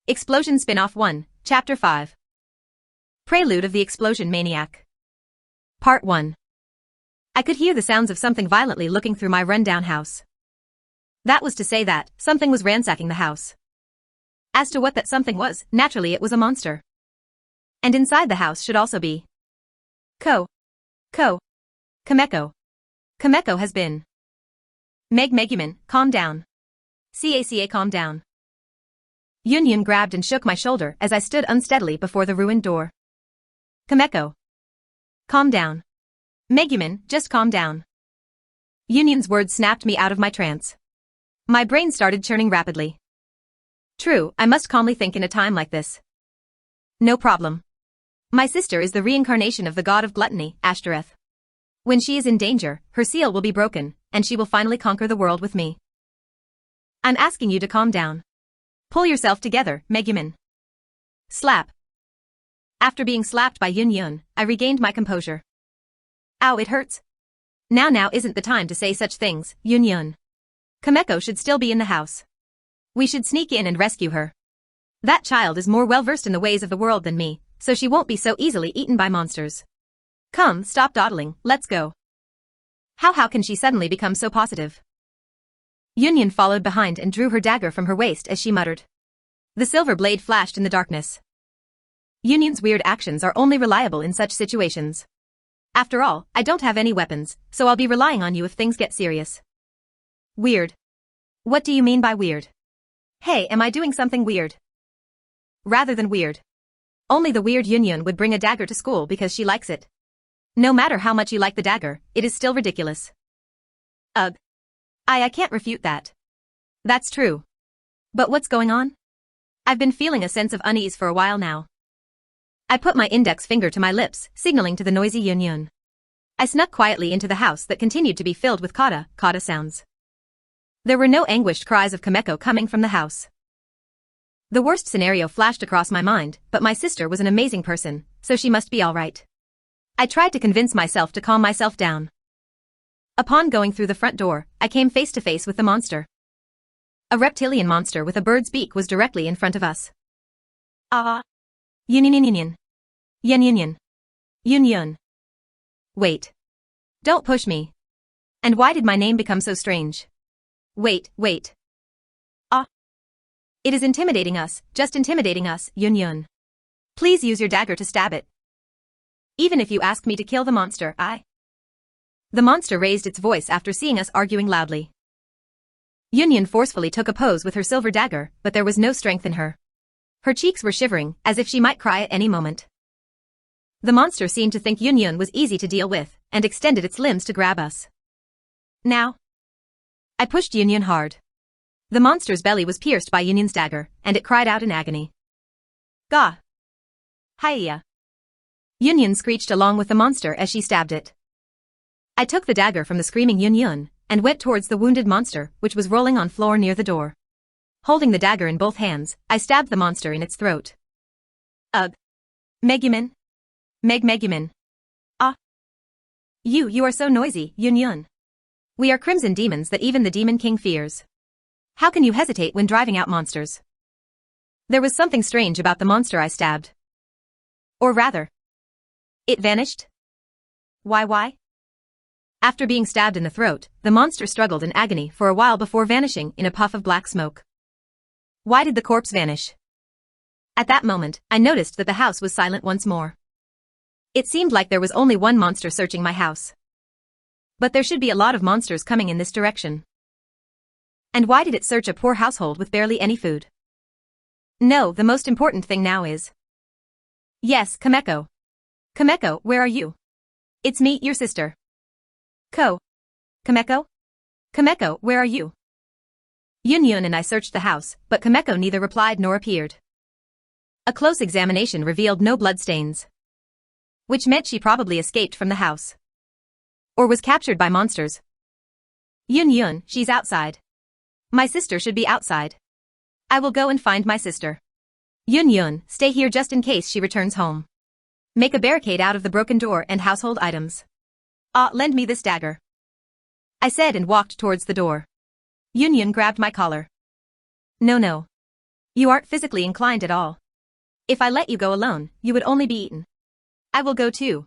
Explosion Spinoff 1, Chapter 5. Prelude of the Explosion Maniac. Part 1. I could hear the sounds of something violently looking through my run-down house. That was to say that something was ransacking the house. As to what that something was, naturally it was a monster. And inside the house should also be Kameko has been. Megumin, calm down. Caca, calm down. Yun grabbed and shook my shoulder as I stood unsteadily before the ruined door. Kameko. Calm down. Megumin, just calm down. Yun's words snapped me out of my trance. My brain started churning rapidly. True, I must calmly think in a time like this. No problem. My sister is the reincarnation of the god of gluttony, Ashtoreth. When she is in danger, her seal will be broken, and she will finally conquer the world with me. I'm asking you to calm down. Pull yourself together, Megumin. Slap. After being slapped by Yun, I regained my composure. Ow, it hurts. Now isn't the time to say such things, Yun. Kameko should still be in the house. We should sneak in and rescue her. That child is more well-versed in the ways of the world than me, so she won't be so easily eaten by monsters. Come, stop dawdling, let's go. How can she suddenly become so positive? Yun followed behind and drew her dagger from her waist as she muttered. The silver blade flashed in the darkness. Yun's weird actions are only reliable in such situations. After all, I don't have any weapons, so I'll be relying on you if things get serious. Weird. What do you mean by weird? Hey, am I doing something weird? Rather than weird. Only the weird Yun would bring a dagger to school because she likes it. No matter how much you like the dagger, it is still ridiculous. Ugh. I can't refute that. That's true. But what's going on? I've been feeling a sense of unease for a while now. I put my index finger to my lips, signaling to the noisy Yun. I snuck quietly into the house that continued to be filled with kata sounds. There were no anguished cries of Kameko coming from the house. The worst scenario flashed across my mind, but my sister was an amazing person, so she must be all right. I tried to convince myself to calm myself down. Upon going through the front door, I came face to face with the monster. A reptilian monster with a bird's beak was directly in front of us. Yun. Wait. Don't push me. And why did my name become so strange? Wait. It is intimidating us, just intimidating us, Yun. Please use your dagger to stab it. Even if you ask me to kill the monster, The monster raised its voice after seeing us arguing loudly. Yun forcefully took a pose with her silver dagger, but there was no strength in her. Her cheeks were shivering, as if she might cry at any moment. The monster seemed to think Yun was easy to deal with, and extended its limbs to grab us. Now. I pushed Yun hard. The monster's belly was pierced by Yun's dagger, and it cried out in agony. Gah! Hiya! Yun screeched along with the monster as she stabbed it. I took the dagger from the screaming Yun, and went towards the wounded monster, which was rolling on floor near the door. Holding the dagger in both hands, I stabbed the monster in its throat. Ugh. Megumin. Megumin. You are so noisy, Yun. We are crimson demons that even the Demon King fears. How can you hesitate when driving out monsters? There was something strange about the monster I stabbed. Or rather, it vanished? Why? After being stabbed in the throat, the monster struggled in agony for a while before vanishing in a puff of black smoke. Why did the corpse vanish? At that moment, I noticed that the house was silent once more. It seemed like there was only one monster searching my house. But there should be a lot of monsters coming in this direction. And why did it search a poor household with barely any food? No, the most important thing now is... Yes, Kameko. Kameko, where are you? It's me, your sister. Kameko? Kameko, where are you? Yun and I searched the house, but Kameko neither replied nor appeared. A close examination revealed no bloodstains. Which meant she probably escaped from the house. Or was captured by monsters. Yun, she's outside. My sister should be outside. I will go and find my sister. Yun, stay here just in case she returns home. Make a barricade out of the broken door and household items. Lend me this dagger. I said and walked towards the door. Yun grabbed my collar. No. You aren't physically inclined at all. If I let you go alone, you would only be eaten. I will go too.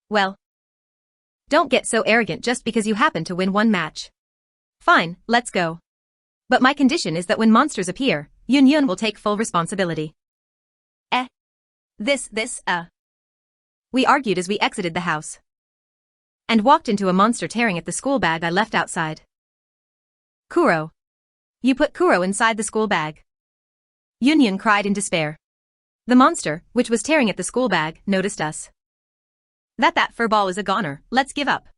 Well. Don't get so arrogant just because you happen to win one match. Fine, let's go. But my condition is that when monsters appear, Yun will take full responsibility. We argued as we exited the house. And walked into a monster tearing at the school bag I left outside. Kuro. You put Kuro inside the school bag. Yun cried in despair. The monster, which was tearing at the school bag, noticed us. That furball is a goner, let's give up.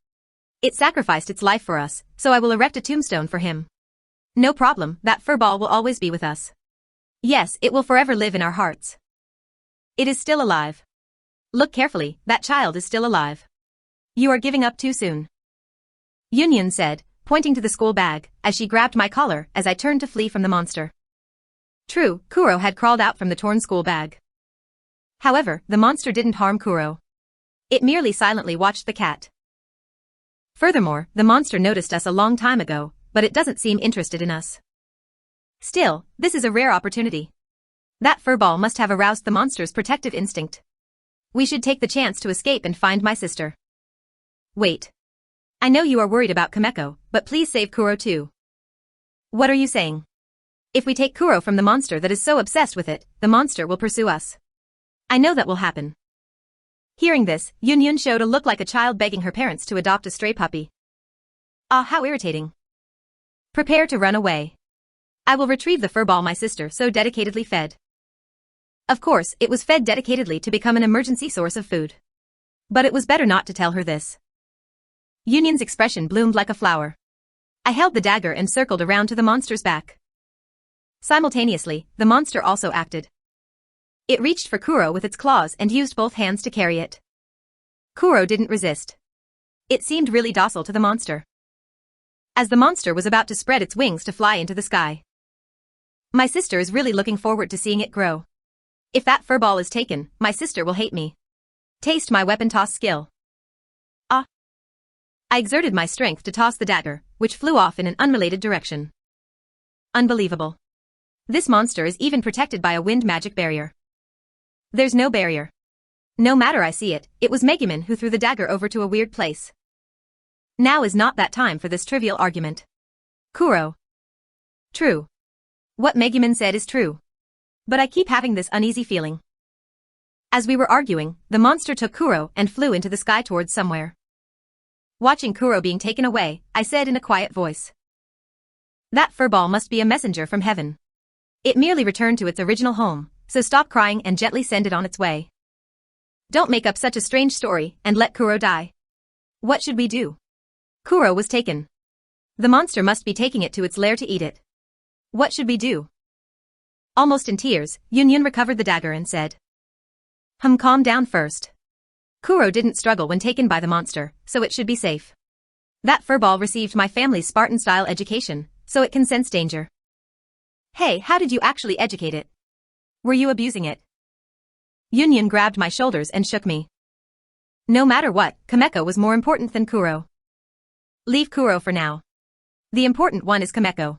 It sacrificed its life for us, so I will erect a tombstone for him. No problem, that furball will always be with us. Yes, it will forever live in our hearts. It is still alive. Look carefully, that child is still alive. You are giving up too soon. Yun said, pointing to the school bag, as she grabbed my collar as I turned to flee from the monster. True, Kuro had crawled out from the torn school bag. However, the monster didn't harm Kuro. It merely silently watched the cat. Furthermore, the monster noticed us a long time ago, but it doesn't seem interested in us. Still, this is a rare opportunity. That furball must have aroused the monster's protective instinct. We should take the chance to escape and find my sister. Wait. I know you are worried about Kameko, but please save Kuro too. What are you saying? If we take Kuro from the monster that is so obsessed with it, the monster will pursue us. I know that will happen. Hearing this, Yun showed a look like a child begging her parents to adopt a stray puppy. Ah, how irritating. Prepare to run away. I will retrieve the furball my sister so dedicatedly fed. Of course, it was fed dedicatedly to become an emergency source of food. But it was better not to tell her this. Yun's expression bloomed like a flower. I held the dagger and circled around to the monster's back. Simultaneously, the monster also acted. It reached for Kuro with its claws and used both hands to carry it. Kuro didn't resist. It seemed really docile to the monster. As the monster was about to spread its wings to fly into the sky. My sister is really looking forward to seeing it grow. If that furball is taken, my sister will hate me. Taste my weapon toss skill. Ah. I exerted my strength to toss the dagger, which flew off in an unrelated direction. Unbelievable. This monster is even protected by a wind magic barrier. There's no barrier. No matter I see it, it was Megumin who threw the dagger over to a weird place. Now is not that time for this trivial argument. Kuro. True. What Megumin said is true. But I keep having this uneasy feeling. As we were arguing, the monster took Kuro and flew into the sky towards somewhere. Watching Kuro being taken away, I said in a quiet voice. That furball must be a messenger from heaven. It merely returned to its original home, so stop crying and gently send it on its way. Don't make up such a strange story and let Kuro die. What should we do? Kuro was taken. The monster must be taking it to its lair to eat it. What should we do? Almost in tears, Yun recovered the dagger and said. Calm down first. Kuro didn't struggle when taken by the monster, so it should be safe. That furball received my family's Spartan-style education, so it can sense danger. Hey, how did you actually educate it? Were you abusing it? Yun grabbed my shoulders and shook me. No matter what, Kameko was more important than Kuro. Leave Kuro for now. The important one is Kameko.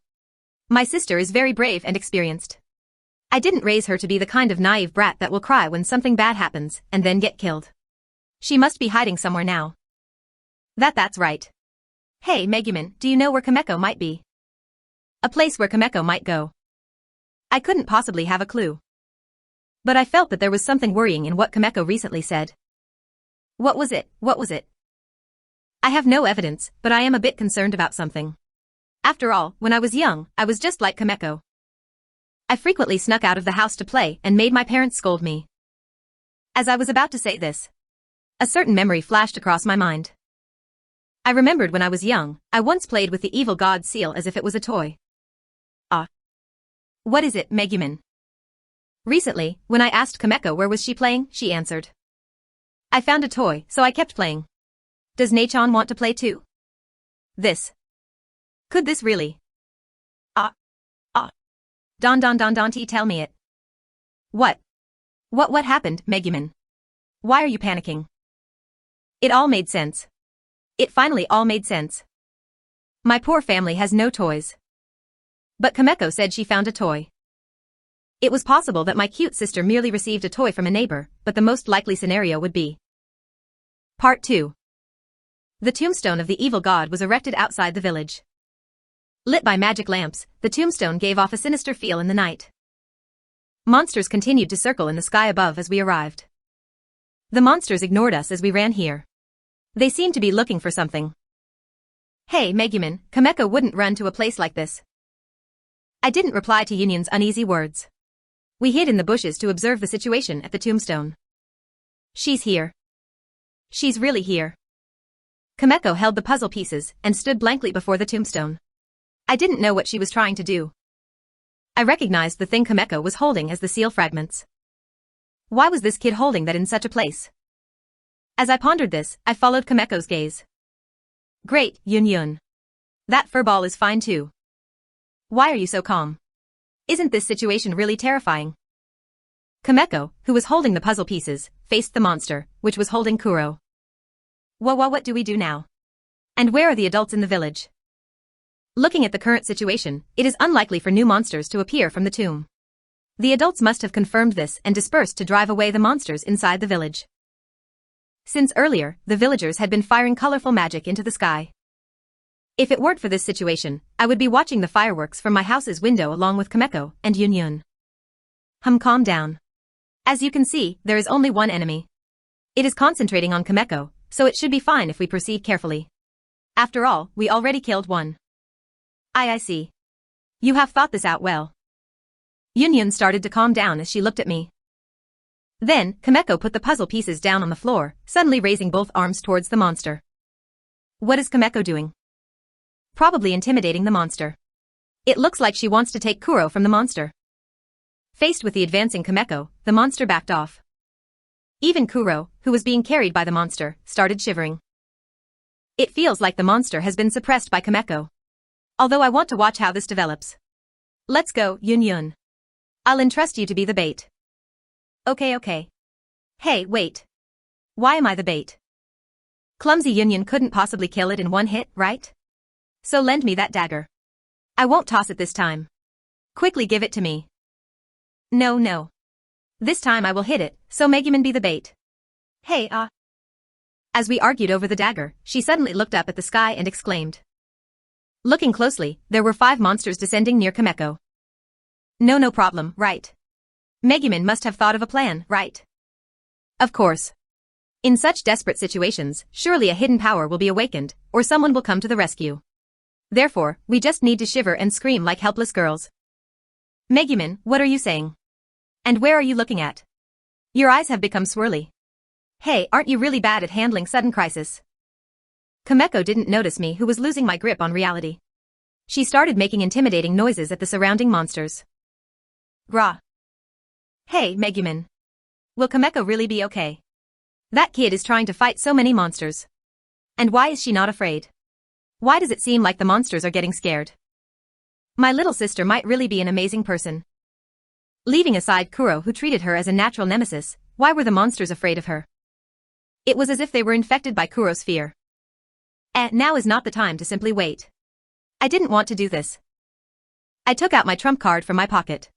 My sister is very brave and experienced. I didn't raise her to be the kind of naive brat that will cry when something bad happens and then get killed. She must be hiding somewhere now. That's right. Hey, Megumin, do you know where Kameko might be? A place where Kameko might go. I couldn't possibly have a clue. But I felt that there was something worrying in what Kameko recently said. What was it? I have no evidence, but I am a bit concerned about something. After all, when I was young, I was just like Kameko. I frequently snuck out of the house to play and made my parents scold me. As I was about to say this, a certain memory flashed across my mind. I remembered when I was young, I once played with the evil god's seal as if it was a toy. Ah. What is it, Megumin? Recently, when I asked Kameko where was she playing, she answered. I found a toy, so I kept playing. Does Nachon want to play too? This. Could this really? Don't tell me it. What? What happened, Megumin? Why are you panicking? It all made sense. It finally all made sense. My poor family has no toys. But Kameko said she found a toy. It was possible that my cute sister merely received a toy from a neighbor, but the most likely scenario would be. Part 2. The tombstone of the evil god was erected outside the village. Lit by magic lamps, the tombstone gave off a sinister feel in the night. Monsters continued to circle in the sky above as we arrived. The monsters ignored us as we ran here. They seemed to be looking for something. Hey Megumin, Kameko wouldn't run to a place like this. I didn't reply to Yunyun's uneasy words. We hid in the bushes to observe the situation at the tombstone. She's here. She's really here. Kameko held the puzzle pieces and stood blankly before the tombstone. I didn't know what she was trying to do. I recognized the thing Kameko was holding as the seal fragments. Why was this kid holding that in such a place? As I pondered this, I followed Kameko's gaze. Great, Yunyun. That furball is fine too. Why are you so calm? Isn't this situation really terrifying? Kameko, who was holding the puzzle pieces, faced the monster, which was holding Kuro. What do we do now? And where are the adults in the village? Looking at the current situation, it is unlikely for new monsters to appear from the tomb. The adults must have confirmed this and dispersed to drive away the monsters inside the village. Since earlier, the villagers had been firing colorful magic into the sky. If it weren't for this situation, I would be watching the fireworks from my house's window along with Kameko and Yunyun. Calm down. As you can see, there is only one enemy. It is concentrating on Kameko, so it should be fine if we proceed carefully. After all, we already killed one. I see. You have thought this out well. Yunyun started to calm down as she looked at me. Then, Kameko put the puzzle pieces down on the floor, suddenly raising both arms towards the monster. What is Kameko doing? Probably intimidating the monster. It looks like she wants to take Kuro from the monster. Faced with the advancing Kameko, the monster backed off. Even Kuro, who was being carried by the monster, started shivering. It feels like the monster has been suppressed by Kameko. Although I want to watch how this develops. Let's go, Yunyun. I'll entrust you to be the bait. Okay. Hey, wait. Why am I the bait? Clumsy Yunyun couldn't possibly kill it in one hit, right? So lend me that dagger. I won't toss it this time. Quickly give it to me. No. This time I will hit it, so Megumin be the bait. Hey, As we argued over the dagger, she suddenly looked up at the sky and exclaimed. Looking closely, there were 5 monsters descending near Kameko. No problem, right? Megumin must have thought of a plan, right? Of course. In such desperate situations, surely a hidden power will be awakened, or someone will come to the rescue. Therefore, we just need to shiver and scream like helpless girls. Megumin, what are you saying? And where are you looking at? Your eyes have become swirly. Hey, aren't you really bad at handling sudden crisis? Kameko didn't notice me who was losing my grip on reality. She started making intimidating noises at the surrounding monsters. Grah. Hey, Megumin. Will Kameko really be okay? That kid is trying to fight so many monsters. And why is she not afraid? Why does it seem like the monsters are getting scared? My little sister might really be an amazing person. Leaving aside Kuro, who treated her as a natural nemesis, why were the monsters afraid of her? It was as if they were infected by Kuro's fear. Now is not the time to simply wait. I didn't want to do this. I took out my trump card from my pocket.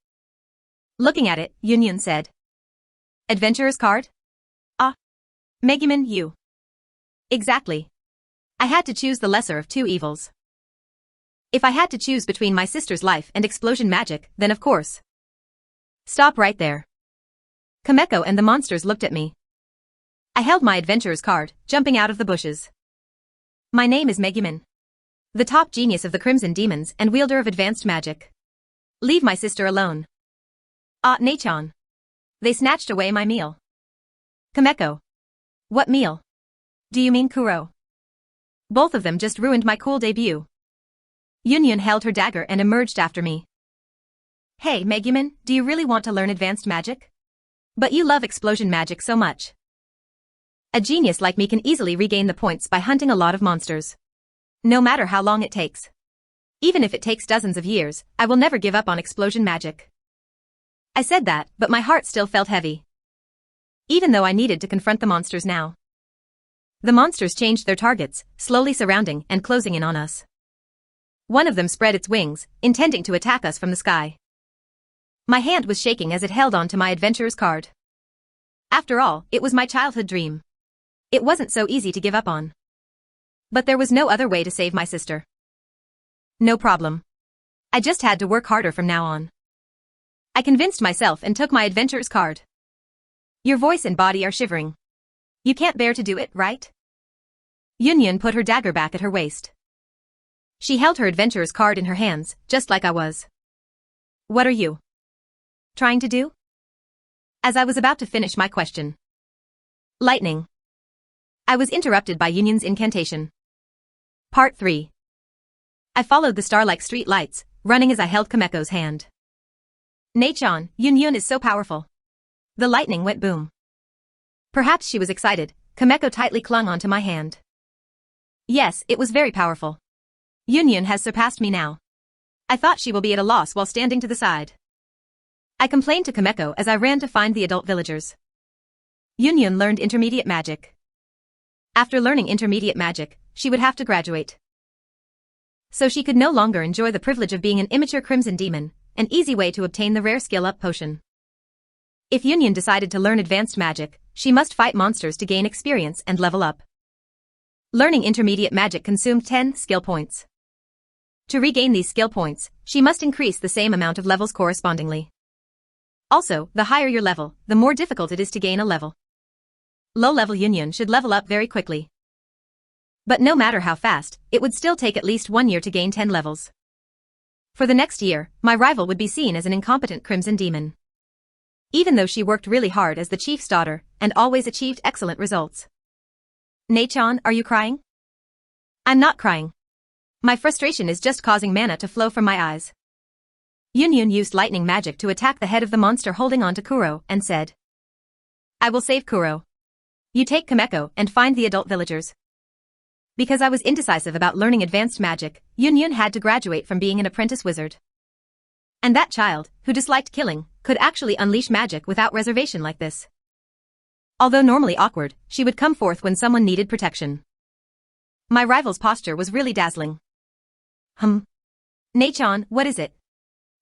Looking at it, Yunyun said. Adventurer's card? Megumin, you. Exactly. I had to choose the lesser of 2 evils. If I had to choose between my sister's life and explosion magic, then of course. Stop right there. Kameko and the monsters looked at me. I held my adventurer's card, jumping out of the bushes. My name is Megumin. The top genius of the Crimson Demons and wielder of advanced magic. Leave my sister alone. Nachan. They snatched away my meal. Kameko. What meal? Do you mean Kuro? Both of them just ruined my cool debut. Yunyun held her dagger and emerged after me. Hey Megumin, do you really want to learn advanced magic? But you love explosion magic so much. A genius like me can easily regain the points by hunting a lot of monsters. No matter how long it takes. Even if it takes dozens of years, I will never give up on explosion magic. I said that, but my heart still felt heavy. Even though I needed to confront the monsters now. The monsters changed their targets, slowly surrounding and closing in on us. One of them spread its wings, intending to attack us from the sky. My hand was shaking as it held on to my adventurer's card. After all, it was my childhood dream. It wasn't so easy to give up on. But there was no other way to save my sister. No problem. I just had to work harder from now on. I convinced myself and took my adventurer's card. Your voice and body are shivering. You can't bear to do it, right? Yunyun put her dagger back at her waist. She held her adventurer's card in her hands, just like I was. What are you trying to do? As I was about to finish my question. Lightning. I was interrupted by Yunyun's incantation. Part 3. I followed the star-like street lights, running as I held Kameko's hand. Nei-chan, Yunyun is so powerful. The lightning went boom. Perhaps she was excited. Kameko tightly clung onto my hand. Yes, it was very powerful. Yunyun has surpassed me now. I thought she will be at a loss while standing to the side. I complained to Kameko as I ran to find the adult villagers. Yunyun learned intermediate magic. After learning intermediate magic, she would have to graduate. So she could no longer enjoy the privilege of being an immature crimson demon, an easy way to obtain the rare skill-up potion. If Yunyun decided to learn advanced magic, she must fight monsters to gain experience and level up. Learning intermediate magic consumed 10 skill points. To regain these skill points, she must increase the same amount of levels correspondingly. Also, the higher your level, the more difficult it is to gain a level. Low-level Yunyun should level up very quickly. But no matter how fast, it would still take at least 1 year to gain 10 levels. For the next year, my rival would be seen as an incompetent crimson demon. Even though she worked really hard as the chief's daughter, and always achieved excellent results. Nei-chan, are you crying? I'm not crying. My frustration is just causing mana to flow from my eyes. Yunyun used lightning magic to attack the head of the monster holding on to Kuro, and said, I will save Kuro. You take Kameko and find the adult villagers. Because I was indecisive about learning advanced magic, Yunyun had to graduate from being an apprentice wizard. And that child, who disliked killing, could actually unleash magic without reservation like this. Although normally awkward, she would come forth when someone needed protection. My rival's posture was really dazzling. Nei-chan, what is it?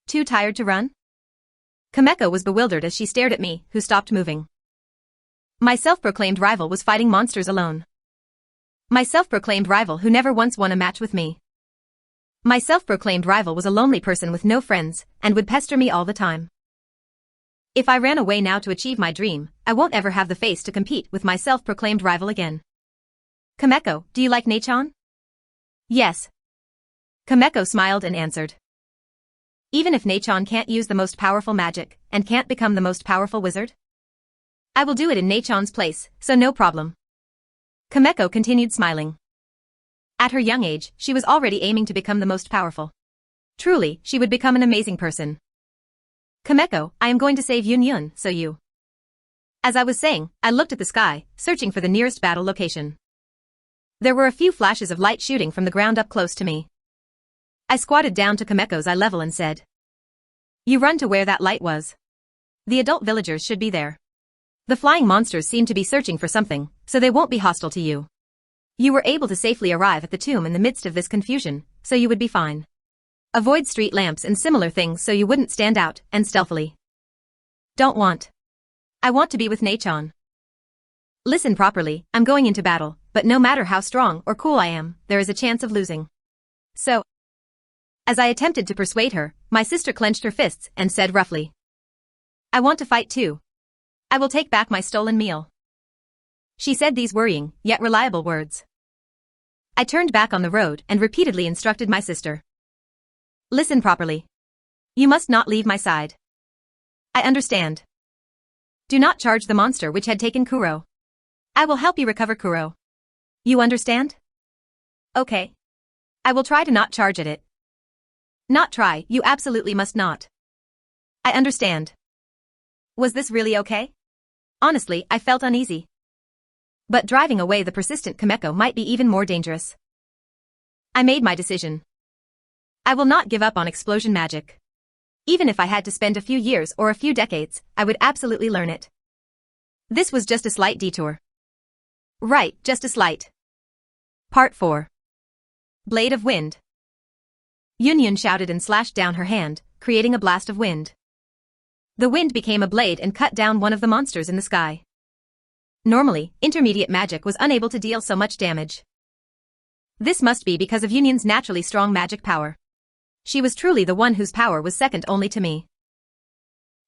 Too tired to run? Kameko was bewildered as she stared at me, who stopped moving. My self-proclaimed rival was fighting monsters alone. My self-proclaimed rival who never once won a match with me. My self-proclaimed rival was a lonely person with no friends, and would pester me all the time. If I ran away now to achieve my dream, I won't ever have the face to compete with my self-proclaimed rival again. Kameko, do you like Nei-chan? Yes. Kameko smiled and answered. Even if Nei-chan can't use the most powerful magic, and can't become the most powerful wizard? I will do it in Nei-chan's place, so no problem. Kameko continued smiling. At her young age, she was already aiming to become the most powerful. Truly, she would become an amazing person. Kameko, I am going to save Yunyun, so you. As I was saying, I looked at the sky, searching for the nearest battle location. There were a few flashes of light shooting from the ground up close to me. I squatted down to Kameko's eye level and said, You run to where that light was. The adult villagers should be there. The flying monsters seem to be searching for something, so they won't be hostile to you. You were able to safely arrive at the tomb in the midst of this confusion, so you would be fine. Avoid street lamps and similar things so you wouldn't stand out, and stealthily. Don't want. I want to be with Nei-chan. Listen properly, I'm going into battle, but no matter how strong or cool I am, there is a chance of losing. So, as I attempted to persuade her, my sister clenched her fists and said roughly, I want to fight too. I will take back my stolen meal. She said these worrying, yet reliable words. I turned back on the road and repeatedly instructed my sister. Listen properly. You must not leave my side. I understand. Do not charge the monster which had taken Kuro. I will help you recover Kuro. You understand? Okay. I will try to not charge at it. Not try, you absolutely must not. I understand. Was this really okay? Honestly, I felt uneasy. But driving away the persistent Kameko might be even more dangerous. I made my decision. I will not give up on explosion magic. Even if I had to spend a few years or a few decades, I would absolutely learn it. This was just a slight detour. Right, just a slight. Part 4. Blade of Wind. Yunyun shouted and slashed down her hand, creating a blast of wind. The wind became a blade and cut down one of the monsters in the sky. Normally, intermediate magic was unable to deal so much damage. This must be because of Yunyun's naturally strong magic power. She was truly the one whose power was second only to me.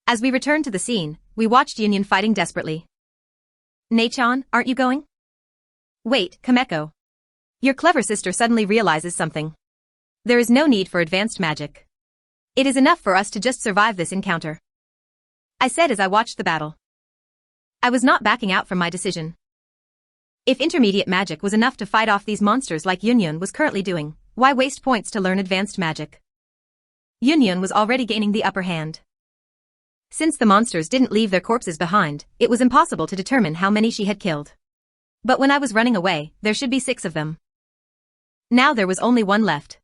As we returned to the scene, we watched Yunyun fighting desperately. "Nei-chan, aren't you going?" "Wait, Kameko. Your clever sister suddenly realizes something. There is no need for advanced magic. It is enough for us to just survive this encounter," I said as I watched the battle. I was not backing out from my decision. If intermediate magic was enough to fight off these monsters like Yunyun was currently doing, why waste points to learn advanced magic? Yunyun was already gaining the upper hand. Since the monsters didn't leave their corpses behind, it was impossible to determine how many she had killed. But when I was running away, there should be 6 of them. Now there was only 1 left.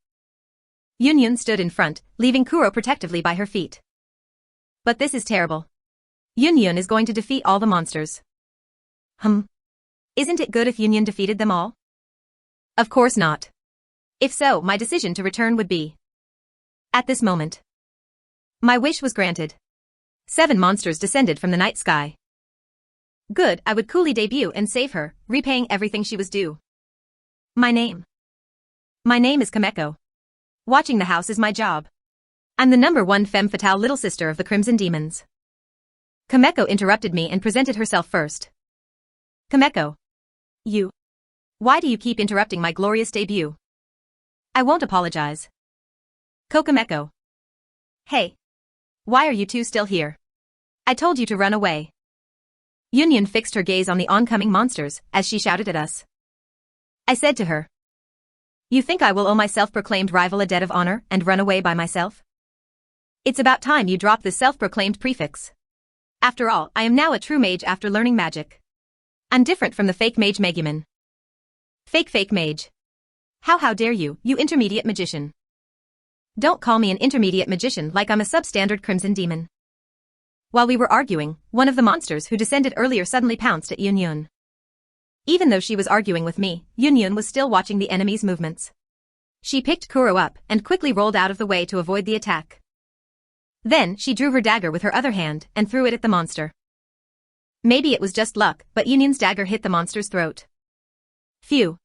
Yunyun stood in front, leaving Kuro protectively by her feet. But this is terrible. Yunyun is going to defeat all the monsters. Isn't it good if Yunyun defeated them all? Of course not. If so, my decision to return would be. At this moment, my wish was granted. 7 monsters descended from the night sky. Good, I would coolly debut and save her, repaying everything she was due. My name is Kameko. Watching the house is my job. I'm the #1 femme fatale little sister of the Crimson Demons. Kameko interrupted me and presented herself first. Kameko. Why do you keep interrupting my glorious debut? I won't apologize. Kameko. Hey. Why are you two still here? I told you to run away. Yunyun fixed her gaze on the oncoming monsters as she shouted at us. I said to her. You think I will owe my self-proclaimed rival a debt of honor and run away by myself? It's about time you drop this self-proclaimed prefix. After all, I am now a true mage after learning magic. I'm different from the fake mage Megumin. Fake mage. How dare you, you intermediate magician. Don't call me an intermediate magician like I'm a substandard crimson demon. While we were arguing, one of the monsters who descended earlier suddenly pounced at Yunyun. Even though she was arguing with me, Yunyun was still watching the enemy's movements. She picked Kuro up and quickly rolled out of the way to avoid the attack. Then she drew her dagger with her other hand and threw it at the monster. Maybe it was just luck, but Yunyun's dagger hit the monster's throat. Phew.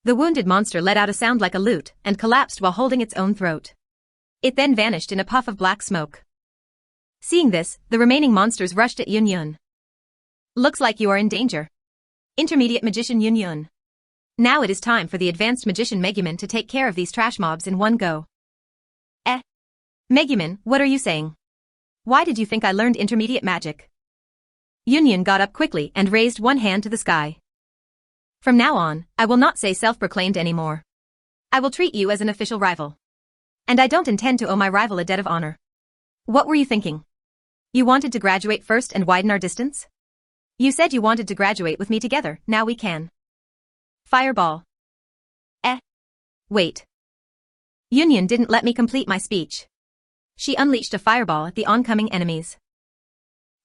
The wounded monster let out a sound like a lute and collapsed while holding its own throat. It then vanished in a puff of black smoke. Seeing this, the remaining monsters rushed at Yunyun. Looks like you are in danger. Intermediate magician Yunyun. Now it is time for the advanced magician Megumin to take care of these trash mobs in one go. Megumin, what are you saying? Why did you think I learned intermediate magic? Yunyun got up quickly and raised one hand to the sky. From now on, I will not say self-proclaimed anymore. I will treat you as an official rival. And I don't intend to owe my rival a debt of honor. What were you thinking? You wanted to graduate first and widen our distance? You said you wanted to graduate with me together, now we can. Fireball. Wait. Yunyun didn't let me complete my speech. She unleashed a fireball at the oncoming enemies.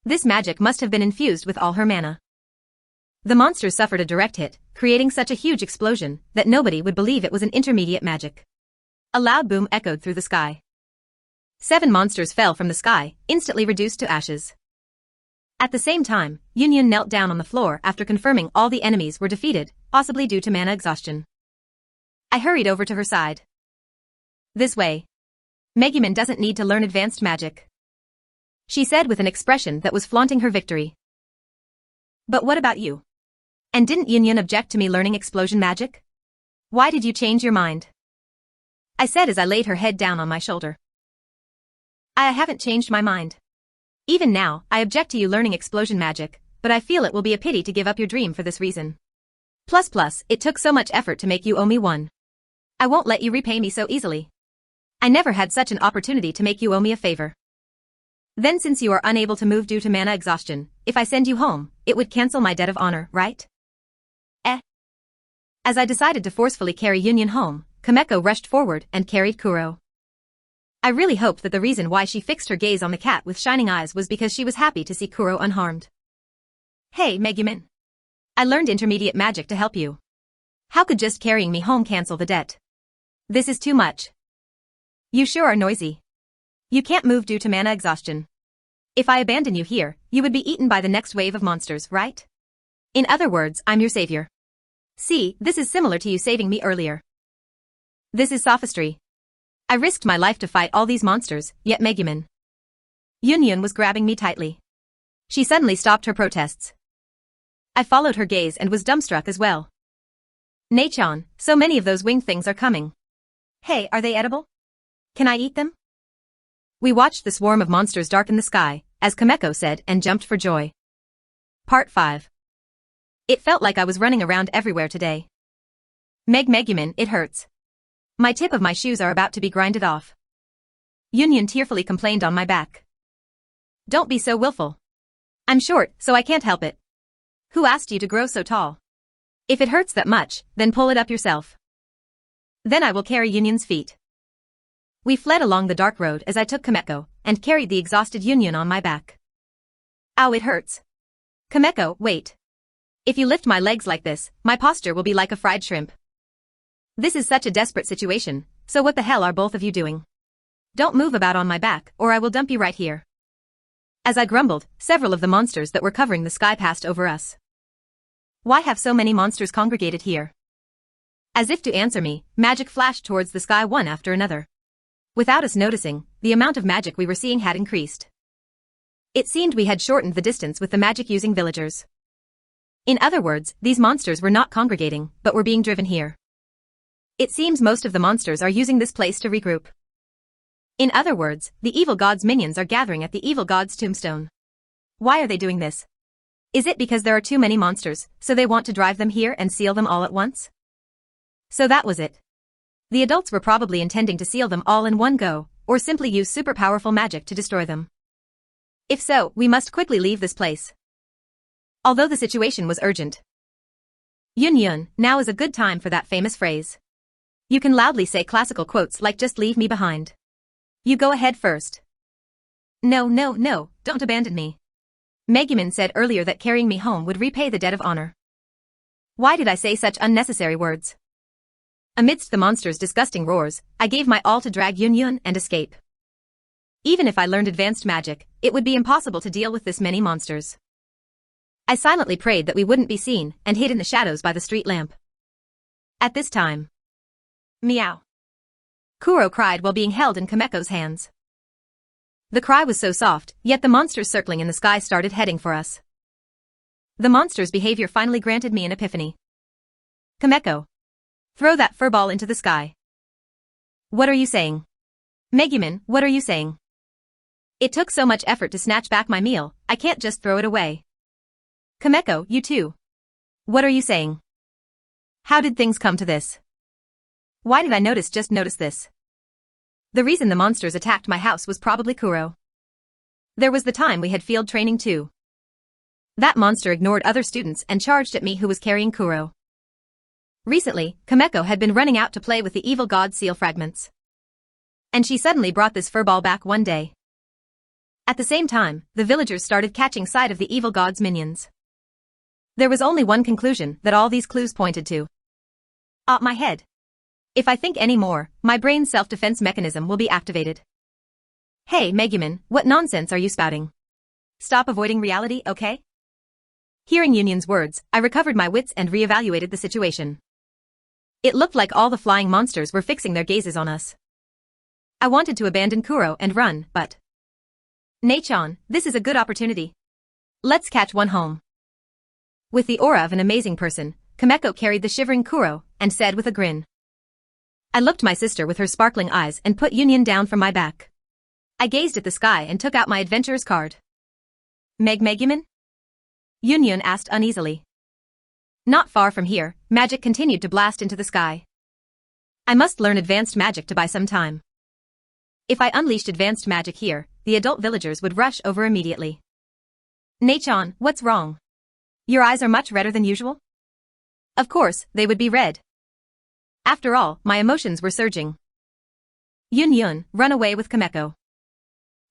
This magic must have been infused with all her mana. The monsters suffered a direct hit, creating such a huge explosion that nobody would believe it was an intermediate magic. A loud boom echoed through the sky. 7 monsters fell from the sky, instantly reduced to ashes. At the same time, Yunyun knelt down on the floor after confirming all the enemies were defeated, possibly due to mana exhaustion. I hurried over to her side. This way. Megumin doesn't need to learn advanced magic, she said with an expression that was flaunting her victory. But what about you? And didn't Yunyun object to me learning explosion magic? Why did you change your mind? I said as I laid her head down on my shoulder. I haven't changed my mind. Even now, I object to you learning explosion magic, but I feel it will be a pity to give up your dream for this reason. Plus, it took so much effort to make you owe me one. I won't let you repay me so easily. I never had such an opportunity to make you owe me a favor. Then since you are unable to move due to mana exhaustion, if I send you home, it would cancel my debt of honor, right? As I decided to forcefully carry Yunyun home, Kameko rushed forward and carried Kuro. I really hoped that the reason why she fixed her gaze on the cat with shining eyes was because she was happy to see Kuro unharmed. Hey, Megumin. I learned intermediate magic to help you. How could just carrying me home cancel the debt? This is too much. You sure are noisy. You can't move due to mana exhaustion. If I abandon you here, you would be eaten by the next wave of monsters, right? In other words, I'm your savior. See, this is similar to you saving me earlier. This is sophistry. I risked my life to fight all these monsters, yet Megumin. Yunyun was grabbing me tightly. She suddenly stopped her protests. I followed her gaze and was dumbstruck as well. Nei-chan, so many of those winged things are coming. Hey, are they edible? Can I eat them? We watched the swarm of monsters darken the sky, as Kameko said, and jumped for joy. Part 5. It felt like I was running around everywhere today. Megumin, it hurts. My tip of my shoes are about to be grinded off. Yunyun tearfully complained on my back. Don't be so willful. I'm short, so I can't help it. Who asked you to grow so tall? If it hurts that much, then pull it up yourself. Then I will carry Yunyun's feet. We fled along the dark road as I took Kameko, and carried the exhausted Yunyun on my back. Ow, it hurts. Kameko, wait. If you lift my legs like this, my posture will be like a fried shrimp. This is such a desperate situation, so what the hell are both of you doing? Don't move about on my back, or I will dump you right here. As I grumbled, several of the monsters that were covering the sky passed over us. Why have so many monsters congregated here? As if to answer me, magic flashed towards the sky one after another. Without us noticing, the amount of magic we were seeing had increased. It seemed we had shortened the distance with the magic-using villagers. In other words, these monsters were not congregating, but were being driven here. It seems most of the monsters are using this place to regroup. In other words, the evil god's minions are gathering at the evil god's tombstone. Why are they doing this? Is it because there are too many monsters, so they want to drive them here and seal them all at once? So that was it. The adults were probably intending to seal them all in one go, or simply use super powerful magic to destroy them. If so, we must quickly leave this place. Although the situation was urgent. Yunyun, now is a good time for that famous phrase. You can loudly say classical quotes like just leave me behind. You go ahead first. No, don't abandon me. Megumin said earlier that carrying me home would repay the debt of honor. Why did I say such unnecessary words? Amidst the monster's disgusting roars, I gave my all to drag Yunyun and escape. Even if I learned advanced magic, it would be impossible to deal with this many monsters. I silently prayed that we wouldn't be seen and hid in the shadows by the street lamp. At this time. Meow. Kuro cried while being held in Kameko's hands. The cry was so soft, yet the monsters circling in the sky started heading for us. The monster's behavior finally granted me an epiphany. Kameko. Throw that furball into the sky. What are you saying? Megumin, what are you saying? It took so much effort to snatch back my meal, I can't just throw it away. Kameko, you too. What are you saying? How did things come to this? Why did I just notice this? The reason the monsters attacked my house was probably Kuro. There was the time we had field training too. That monster ignored other students and charged at me who was carrying Kuro. Recently, Kameko had been running out to play with the evil god seal fragments. And she suddenly brought this furball back one day. At the same time, the villagers started catching sight of the evil god's minions. There was only one conclusion that all these clues pointed to. My head. If I think any more, my brain's self-defense mechanism will be activated. Hey, Megumin, what nonsense are you spouting? Stop avoiding reality, okay? Hearing Yunyun's words, I recovered my wits and re-evaluated the situation. It looked like all the flying monsters were fixing their gazes on us. I wanted to abandon Kuro and run, but... Nei-chan, this is a good opportunity. Let's catch one home. With the aura of an amazing person, Kameko carried the shivering Kuro, and said with a grin. I looked my sister with her sparkling eyes and put Yunyun down from my back. I gazed at the sky and took out my adventurer's card. Megumin? Yunyun asked uneasily. Not far from here, magic continued to blast into the sky. I must learn advanced magic to buy some time. If I unleashed advanced magic here, the adult villagers would rush over immediately. Nei-chan, what's wrong? Your eyes are much redder than usual? Of course, they would be red. After all, my emotions were surging. Yunyun, run away with Kameko.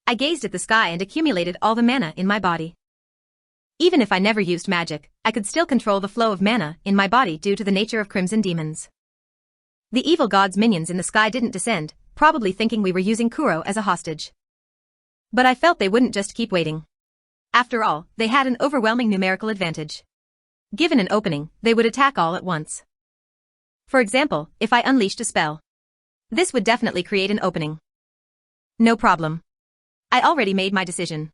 I gazed at the sky and accumulated all the mana in my body. Even if I never used magic, I could still control the flow of mana in my body due to the nature of crimson demons. The evil god's minions in the sky didn't descend, probably thinking we were using Kuro as a hostage. But I felt they wouldn't just keep waiting. After all, they had an overwhelming numerical advantage. Given an opening, they would attack all at once. For example, if I unleashed a spell. This would definitely create an opening. No problem. I already made my decision.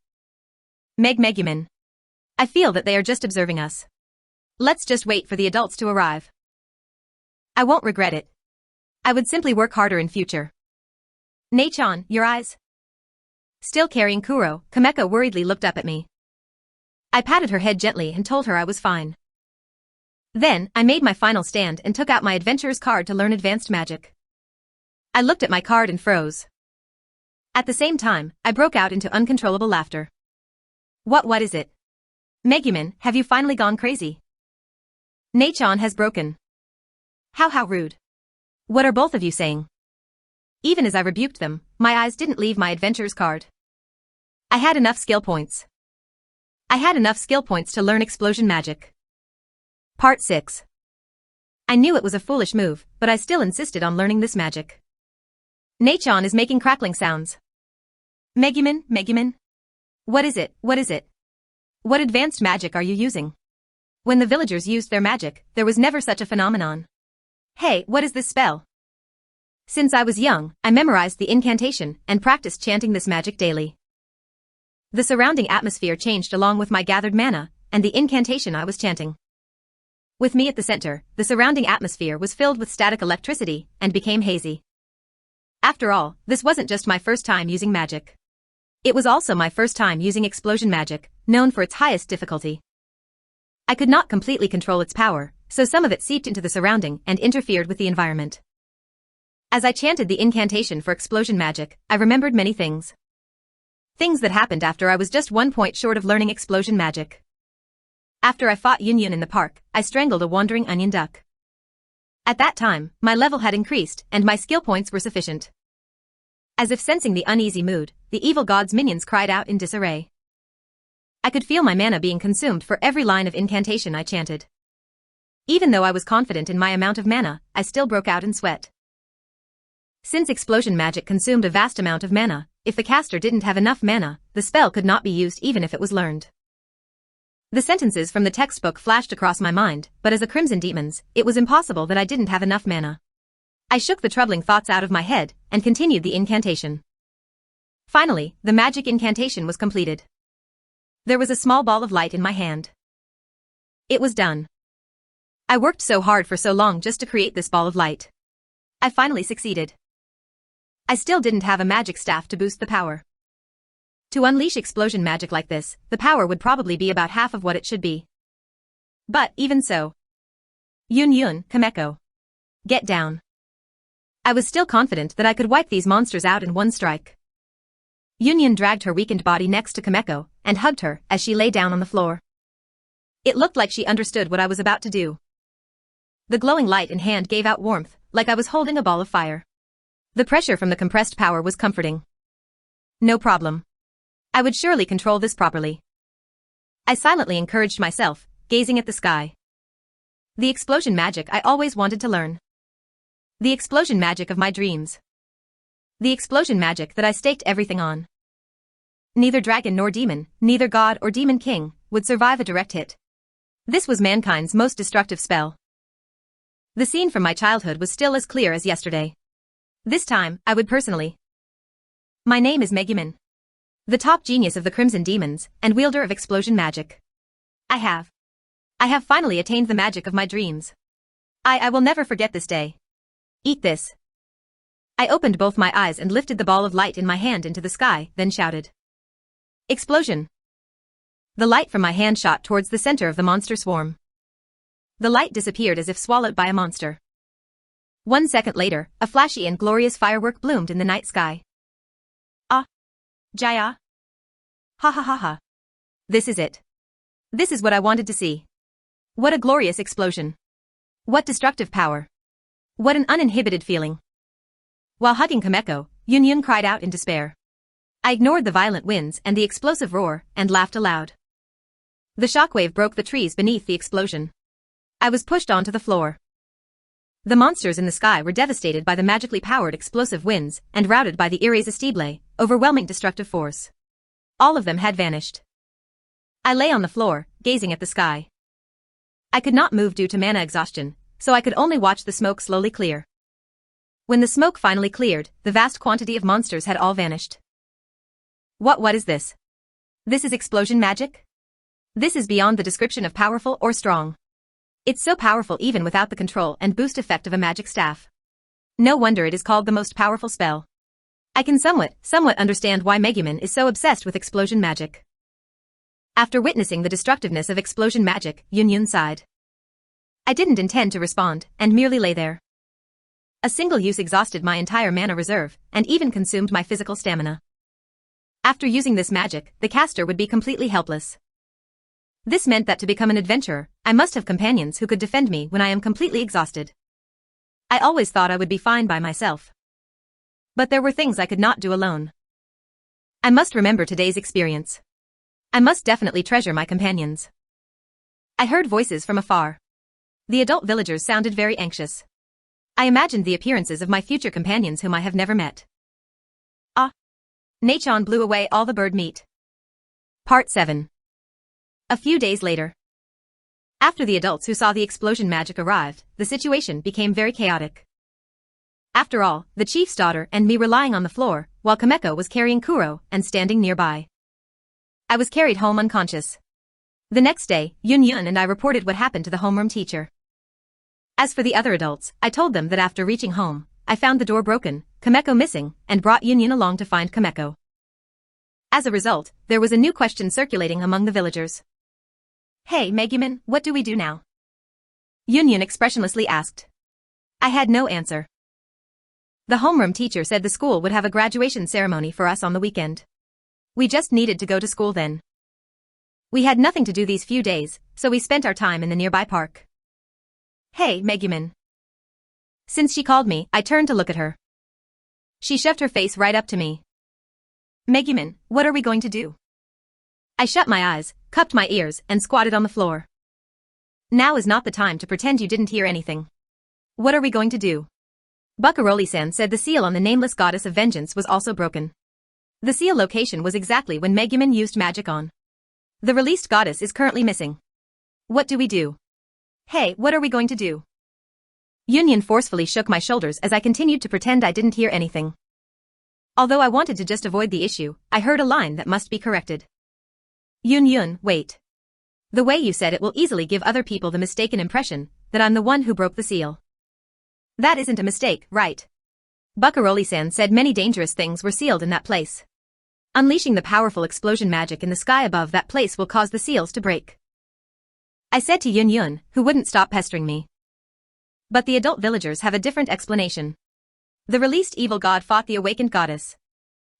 Megumin. I feel that they are just observing us. Let's just wait for the adults to arrive. I won't regret it. I would simply work harder in future. Nei-chan, your eyes? Still carrying Kuro, Kameko worriedly looked up at me. I patted her head gently and told her I was fine. Then, I made my final stand and took out my adventurer's card to learn advanced magic. I looked at my card and froze. At the same time, I broke out into uncontrollable laughter. What is it? Megumin, have you finally gone crazy? Nei-chan has broken. How rude. What are both of you saying? Even as I rebuked them, my eyes didn't leave my adventurer's card. I had enough skill points. To learn explosion magic. Part 6. I knew it was a foolish move, but I still insisted on learning this magic. Nei-chan is making crackling sounds. Megumin? What is it? What advanced magic are you using? When the villagers used their magic, there was never such a phenomenon. Hey, what is this spell? Since I was young, I memorized the incantation and practiced chanting this magic daily. The surrounding atmosphere changed along with my gathered mana, and the incantation I was chanting. With me at the center, the surrounding atmosphere was filled with static electricity and became hazy. After all, this wasn't just my first time using magic. It was also my first time using explosion magic, known for its highest difficulty. I could not completely control its power, so some of it seeped into the surrounding and interfered with the environment. As I chanted the incantation for explosion magic, I remembered many things. Things that happened after I was just 1 point short of learning explosion magic. After I fought JinJin in the park, I strangled a wandering onion duck. At that time, my level had increased and my skill points were sufficient. As if sensing the uneasy mood, the evil god's minions cried out in disarray. I could feel my mana being consumed for every line of incantation I chanted. Even though I was confident in my amount of mana, I still broke out in sweat. Since explosion magic consumed a vast amount of mana, if the caster didn't have enough mana, the spell could not be used even if it was learned. The sentences from the textbook flashed across my mind, but as a crimson demon's, it was impossible that I didn't have enough mana. I shook the troubling thoughts out of my head and continued the incantation. Finally, the magic incantation was completed. There was a small ball of light in my hand. It was done. I worked so hard for so long just to create this ball of light. I finally succeeded. I still didn't have a magic staff to boost the power. To unleash explosion magic like this, the power would probably be about half of what it should be. But, even so. Yun, Kameko. Get down. I was still confident that I could wipe these monsters out in one strike. Yun dragged her weakened body next to Kameko and hugged her as she lay down on the floor. It looked like she understood what I was about to do. The glowing light in hand gave out warmth, like I was holding a ball of fire. The pressure from the compressed power was comforting. No problem. I would surely control this properly. I silently encouraged myself, gazing at the sky. The explosion magic I always wanted to learn. The explosion magic of my dreams. The explosion magic that I staked everything on. Neither dragon nor demon, neither god or demon king, would survive a direct hit. This was mankind's most destructive spell. The scene from my childhood was still as clear as yesterday. This time, I would personally. My name is Megumin. The top genius of the Crimson Demons, and wielder of explosion magic. I have finally attained the magic of my dreams. I will never forget this day. Eat this. I opened both my eyes and lifted the ball of light in my hand into the sky, then shouted. Explosion. The light from my hand shot towards the center of the monster swarm. The light disappeared as if swallowed by a monster. 1 second later, a flashy and glorious firework bloomed in the night sky. Ah! Jaya! Ha. This is it. This is what I wanted to see. What a glorious explosion. What destructive power. What an uninhibited feeling. While hugging Kameko, Yun cried out in despair. I ignored the violent winds and the explosive roar, and laughed aloud. The shockwave broke the trees beneath the explosion. I was pushed onto the floor. The monsters in the sky were devastated by the magically powered explosive winds and routed by the irresistible, overwhelming destructive force. All of them had vanished. I lay on the floor, gazing at the sky. I could not move due to mana exhaustion, so I could only watch the smoke slowly clear. When the smoke finally cleared, the vast quantity of monsters had all vanished. What is this? This is explosion magic? This is beyond the description of powerful or strong. It's so powerful even without the control and boost effect of a magic staff. No wonder it is called the most powerful spell. I can somewhat understand why Megumin is so obsessed with explosion magic. After witnessing the destructiveness of explosion magic, Yun sighed. I didn't intend to respond, and merely lay there. A single use exhausted my entire mana reserve, and even consumed my physical stamina. After using this magic, the caster would be completely helpless. This meant that to become an adventurer, I must have companions who could defend me when I am completely exhausted. I always thought I would be fine by myself. But there were things I could not do alone. I must remember today's experience. I must definitely treasure my companions. I heard voices from afar. The adult villagers sounded very anxious. I imagined the appearances of my future companions whom I have never met. Nachon blew away all the bird meat. Part 7. A few days later. After the adults who saw the explosion magic arrived, the situation became very chaotic. After all, the chief's daughter and me were lying on the floor, while Kameko was carrying Kuro and standing nearby. I was carried home unconscious. The next day, Yun and I reported what happened to the homeroom teacher. As for the other adults, I told them that after reaching home, I found the door broken, Kameko missing, and brought Yun along to find Kameko. As a result, there was a new question circulating among the villagers. Hey Megumin, what do we do now? Yun expressionlessly asked. I had no answer. The homeroom teacher said the school would have a graduation ceremony for us on the weekend. We just needed to go to school then. We had nothing to do these few days, so we spent our time in the nearby park. Hey Megumin. Since she called me, I turned to look at her. She shoved her face right up to me. Megumin, what are we going to do? I shut my eyes, cupped my ears, and squatted on the floor. Now is not the time to pretend you didn't hear anything. What are we going to do? Bakuroli-san said the seal on the nameless goddess of vengeance was also broken. The seal location was exactly when Megumin used magic on. The released goddess is currently missing. What do we do? Hey, what are we going to do? Yun forcefully shook my shoulders as I continued to pretend I didn't hear anything. Although I wanted to just avoid the issue, I heard a line that must be corrected. Yun, wait. The way you said it will easily give other people the mistaken impression that I'm the one who broke the seal. That isn't a mistake, right? Bakuroli-san said many dangerous things were sealed in that place. Unleashing the powerful explosion magic in the sky above that place will cause the seals to break. I said to Yun, who wouldn't stop pestering me. But the adult villagers have a different explanation. The released evil god fought the awakened goddess.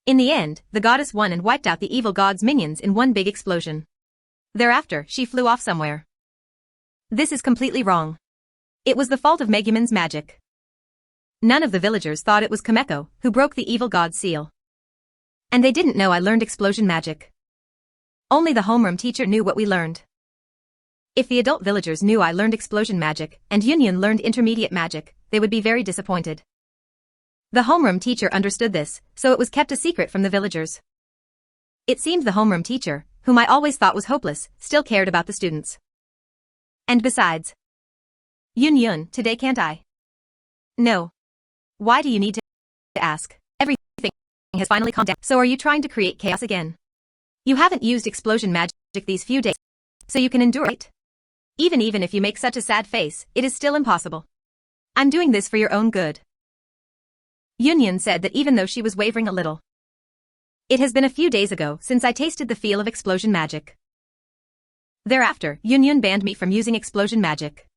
In the end, the goddess won and wiped out the evil god's minions in one big explosion. Thereafter, she flew off somewhere. This is completely wrong. It was the fault of Megumin's magic. None of the villagers thought it was Kameko who broke the evil god's seal. And they didn't know I learned explosion magic. Only the homeroom teacher knew what we learned. If the adult villagers knew I learned explosion magic and Yun learned intermediate magic, they would be very disappointed. The homeroom teacher understood this, so it was kept a secret from the villagers. It seemed the homeroom teacher, whom I always thought was hopeless, still cared about the students. And besides, Yun, today can't I? No. Why do you need to ask? Everything has finally calmed down. So are you trying to create chaos again? You haven't used explosion magic these few days, so you can endure it. Even if you make such a sad face, it is still impossible. I'm doing this for your own good. Yun said that even though she was wavering a little. It has been a few days ago since I tasted the feel of explosion magic. Thereafter, Yun banned me from using explosion magic.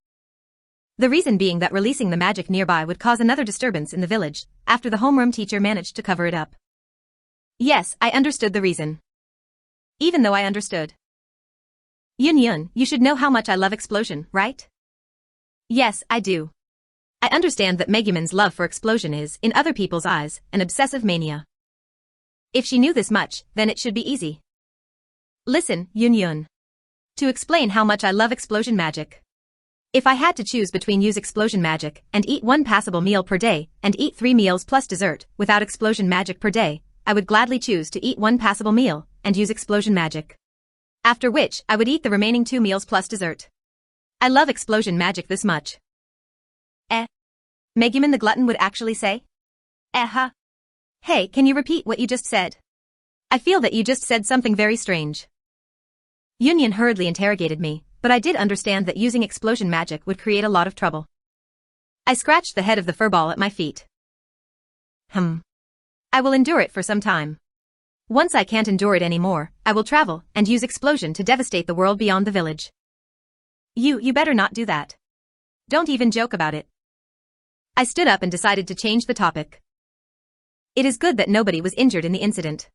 The reason being that releasing the magic nearby would cause another disturbance in the village, after the homeroom teacher managed to cover it up. Yes, I understood the reason. Even though I understood. Yun, you should know how much I love explosion, right? Yes, I do. I understand that Megumin's love for explosion is, in other people's eyes, an obsessive mania. If she knew this much, then it should be easy. Listen, Yun. To explain how much I love explosion magic. If I had to choose between use explosion magic and eat one passable meal per day and eat 3 meals plus dessert without explosion magic per day, I would gladly choose to eat one passable meal and use explosion magic. After which, I would eat the remaining 2 meals plus dessert. I love explosion magic this much. Megumin the glutton would actually say? Huh. Hey, can you repeat what you just said? I feel that you just said something very strange. Yunyan hurriedly interrogated me, but I did understand that using explosion magic would create a lot of trouble. I scratched the head of the furball at my feet. I will endure it for some time. Once I can't endure it anymore, I will travel and use explosion to devastate the world beyond the village. You better not do that. Don't even joke about it. I stood up and decided to change the topic. It is good that nobody was injured in the incident.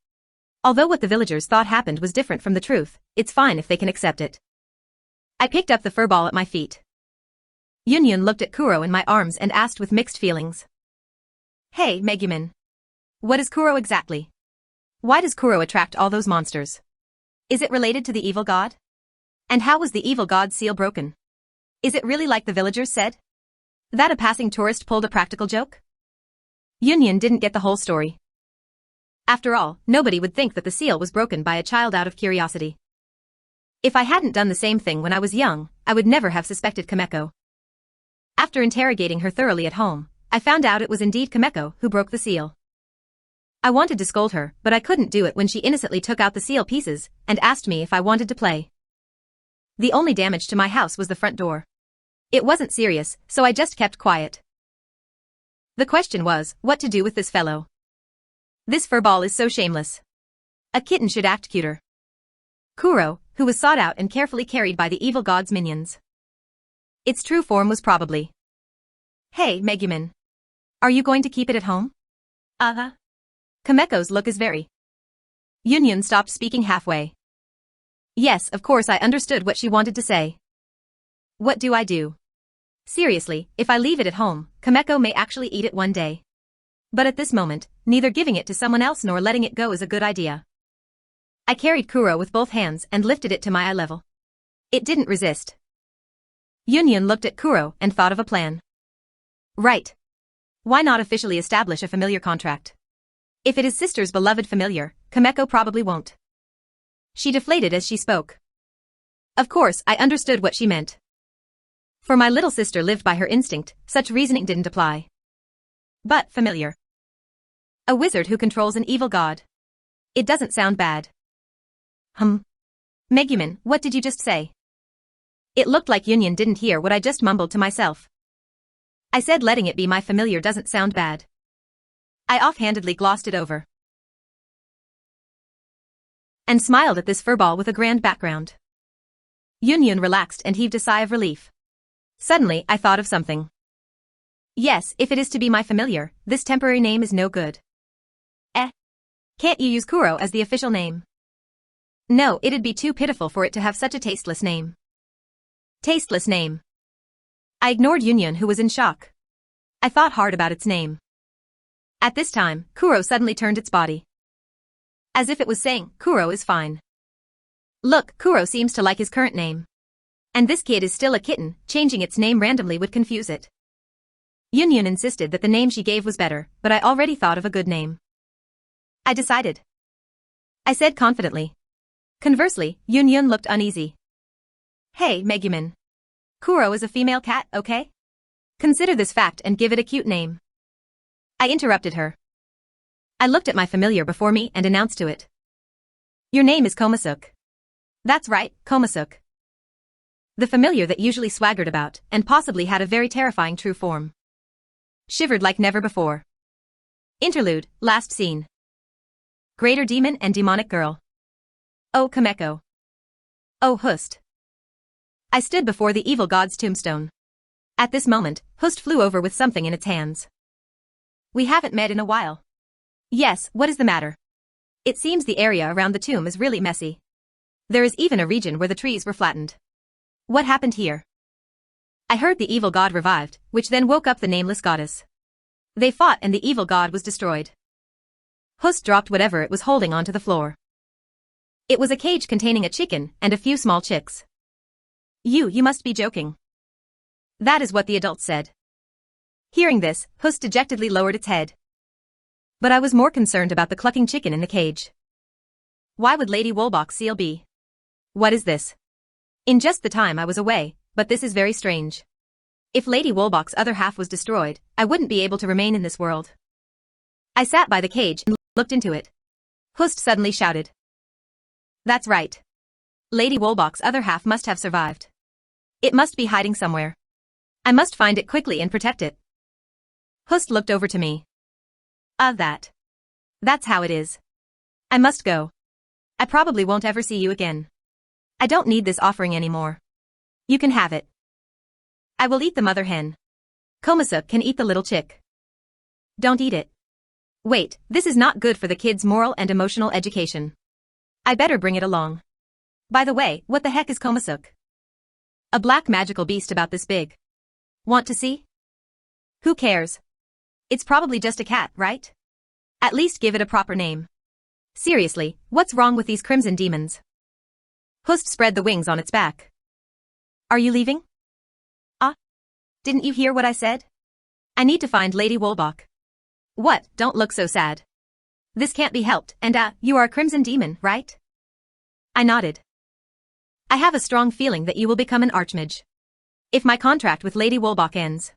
Although what the villagers thought happened was different from the truth, it's fine if they can accept it. I picked up the furball at my feet. Yunyan looked at Kuro in my arms and asked with mixed feelings. Hey, Megumin. What is Kuro exactly? Why does Kuro attract all those monsters? Is it related to the evil god? And how was the evil god's seal broken? Is it really like the villagers said? That a passing tourist pulled a practical joke? Yunyan didn't get the whole story. After all, nobody would think that the seal was broken by a child out of curiosity. If I hadn't done the same thing when I was young, I would never have suspected Kameko. After interrogating her thoroughly at home, I found out it was indeed Kameko who broke the seal. I wanted to scold her, but I couldn't do it when she innocently took out the seal pieces and asked me if I wanted to play. The only damage to my house was the front door. It wasn't serious, so I just kept quiet. The question was, what to do with this fellow. This furball is so shameless. A kitten should act cuter. Kuro, who was sought out and carefully carried by the evil god's minions. Its true form was probably. Hey, Megumin. Are you going to keep it at home? Kameko's look is very. Yunyan stopped speaking halfway. Yes, of course I understood what she wanted to say. What do I do? Seriously, if I leave it at home, Kameko may actually eat it one day. But at this moment, neither giving it to someone else nor letting it go is a good idea. I carried Kuro with both hands and lifted it to my eye level. It didn't resist. Yunyan looked at Kuro and thought of a plan. Right. Why not officially establish a familiar contract? If it is sister's beloved familiar, Kameko probably won't. She deflated as she spoke. Of course, I understood what she meant. For my little sister lived by her instinct, such reasoning didn't apply. But familiar. A wizard who controls an evil god. It doesn't sound bad. Megumin, what did you just say? It looked like Yunyan didn't hear what I just mumbled to myself. I said letting it be my familiar doesn't sound bad. I offhandedly glossed it over. And smiled at this furball with a grand background. Yunyan relaxed and heaved a sigh of relief. Suddenly, I thought of something. Yes, if it is to be my familiar, this temporary name is no good. Can't you use Kuro as the official name? No, it'd be too pitiful for it to have such a tasteless name. Tasteless name. I ignored Yunyan, who was in shock. I thought hard about its name. At this time, Kuro suddenly turned its body. As if it was saying, Kuro is fine. Look, Kuro seems to like his current name. And this kid is still a kitten, changing its name randomly would confuse it. Yunyan insisted that the name she gave was better, but I already thought of a good name. I decided. I said confidently. Conversely, Yunyan looked uneasy. Hey, Megumin. Kuro is a female cat, okay? Consider this fact and give it a cute name. I interrupted her. I looked at my familiar before me and announced to it. Your name is Komasuk. That's right, Komasuk. The familiar that usually swaggered about, and possibly had a very terrifying true form. Shivered like never before. Interlude, last scene. Greater demon and demonic girl. Oh, Kameko. Oh, Hust. I stood before the evil god's tombstone. At this moment, Hust flew over with something in its hands. We haven't met in a while. Yes, what is the matter? It seems the area around the tomb is really messy. There is even a region where the trees were flattened. What happened here? I heard the evil god revived, which then woke up the nameless goddess. They fought and the evil god was destroyed. Hust dropped whatever it was holding onto the floor. It was a cage containing a chicken and a few small chicks. You must be joking. That is what the adult said. Hearing this, Hust dejectedly lowered its head. But I was more concerned about the clucking chicken in the cage. Why would Lady Wolbach's seal be? What is this? In just the time I was away, but this is very strange. If Lady Wolbach's other half was destroyed, I wouldn't be able to remain in this world. I sat by the cage and looked into it. Hust suddenly shouted. That's right. Lady Wolbach's other half must have survived. It must be hiding somewhere. I must find it quickly and protect it. Hust looked over to me. That's how it is. I must go. I probably won't ever see you again. I don't need this offering anymore. You can have it. I will eat the mother hen. Konosuba can eat the little chick. Don't eat it. Wait, this is not good for the kid's moral and emotional education. I better bring it along. By the way, what the heck is Konosuba? A black magical beast about this big. Want to see? Who cares? It's probably just a cat, right? At least give it a proper name. Seriously, what's wrong with these crimson demons? Hust spread the wings on its back. Are you leaving? Didn't you hear what I said? I need to find Lady Wolbach. What, don't look so sad. This can't be helped, and you are a crimson demon, right? I nodded. I have a strong feeling that you will become an archmage. If my contract with Lady Wolbach ends.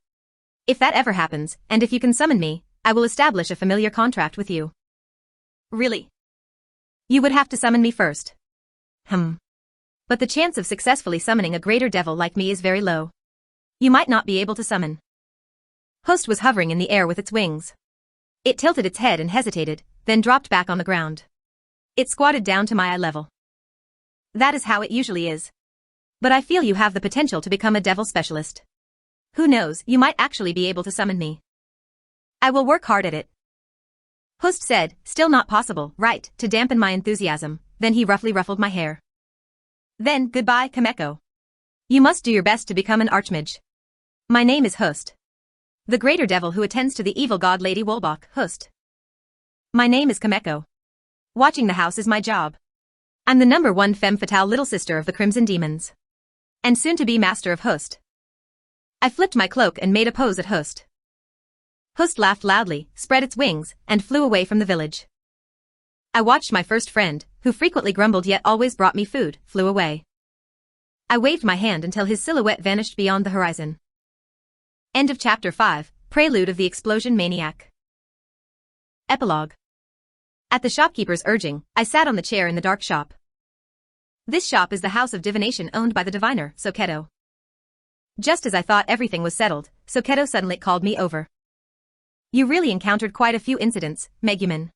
If that ever happens, and if you can summon me, I will establish a familiar contract with you. Really? You would have to summon me first. But the chance of successfully summoning a greater devil like me is very low. You might not be able to summon. Hust was hovering in the air with its wings. It tilted its head and hesitated, then dropped back on the ground. It squatted down to my eye level. That is how it usually is. But I feel you have the potential to become a devil specialist. Who knows, you might actually be able to summon me. I will work hard at it. Hust said, still not possible, right, to dampen my enthusiasm, then he roughly ruffled my hair. Then, goodbye, Kameko. You must do your best to become an archmage. My name is Hust. The greater devil who attends to the evil god Lady Wolbach, Hust. My name is Kameko. Watching the house is my job. I'm the #1 femme fatale little sister of the Crimson Demons. And soon to be master of Hust. I flipped my cloak and made a pose at Hust. Hust laughed loudly, spread its wings, and flew away from the village. I watched my first friend, who frequently grumbled yet always brought me food, flew away. I waved my hand until his silhouette vanished beyond the horizon. End of Chapter 5, Prelude of the Explosion Maniac. Epilogue. At the shopkeeper's urging, I sat on the chair in the dark shop. This shop is the house of divination owned by the diviner, Soketo. Just as I thought everything was settled, Soketo suddenly called me over. You really encountered quite a few incidents, Megumin.